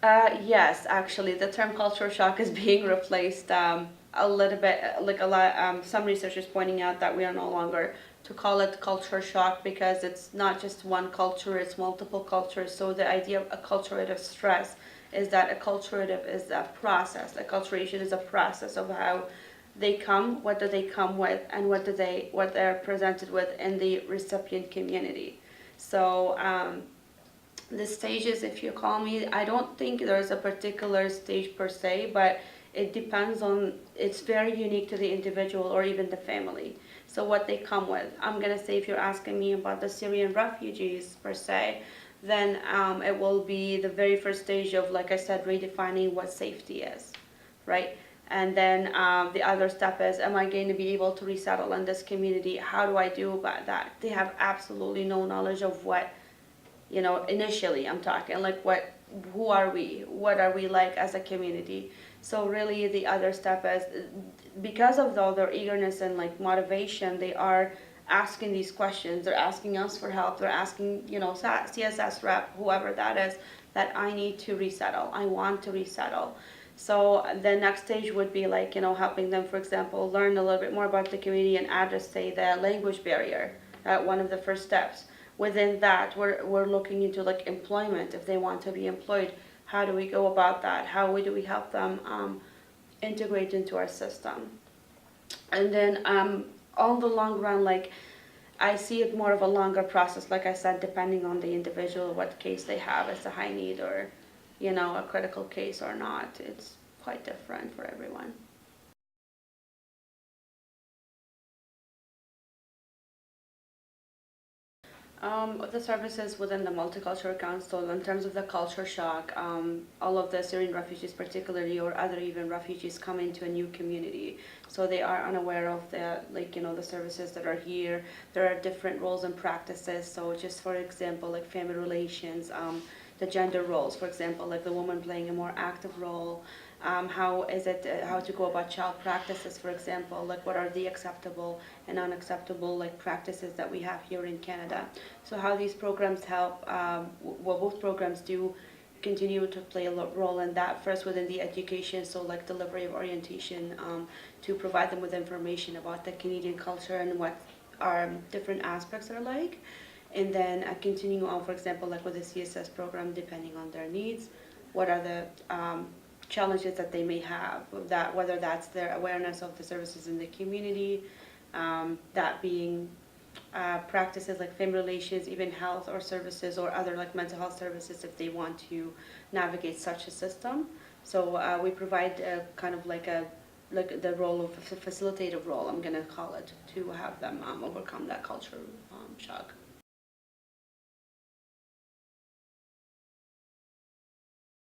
Yes, actually, the term culture shock is being replaced a little bit, like a lot. Some researchers pointing out that we are no longer to call it culture shock because it's not just one culture; it's multiple cultures. So the idea of acculturative stress is that acculturative is a process. Acculturation is a process of how they come, what do they come with, and what they're presented with in the recipient community. So. The stages, if you call me, I don't think there's a particular stage per se, but it depends on, it's very unique to the individual or even the family. So what they come with, I'm gonna say, if you're asking me about the Syrian refugees per se, then it will be the very first stage of, like I said, redefining what safety is, right? And then the other step is, am I going to be able to resettle in this community? How do I do about that? They have absolutely no knowledge of what, initially I'm talking like who are we? What are we like as a community? So really the other step is, because of all their eagerness and like motivation, they are asking these questions. They're asking us for help. They're asking, CSS rep, whoever that is, that I need to resettle. I want to resettle. So the next stage would be like, helping them, for example, learn a little bit more about the community and address, say, the language barrier. One of the first steps. Within that, we're looking into like employment. If they want to be employed, how do we go about that? How do we help them integrate into our system? And then on the long run, like I see it more of a longer process, like I said, depending on the individual, what case they have, it's a high need or, a critical case or not. It's quite different for everyone. The services within the Multicultural Council, in terms of the culture shock, all of the Syrian refugees, particularly, or other even refugees, come into a new community, so they are unaware of the the services that are here. There are different roles and practices. So, just for example, like family relations, the gender roles, for example, like the woman playing a more active role. How is it, how to go about child practices, for example, like what are the acceptable and unacceptable like practices that we have here in Canada. So how these programs help, what both programs do, continue to play a role in that. First, within the education, so like delivery of orientation, to provide them with information about the Canadian culture and what our different aspects are like. And then continuing on, for example, like with the CSS program, depending on their needs, what are the challenges that they may have, that whether that's their awareness of the services in the community, that being practices like family relations, even health or services or other like mental health services if they want to navigate such a system. So we provide kind of like the role of a facilitative role, I'm gonna call it, to have them overcome that culture shock.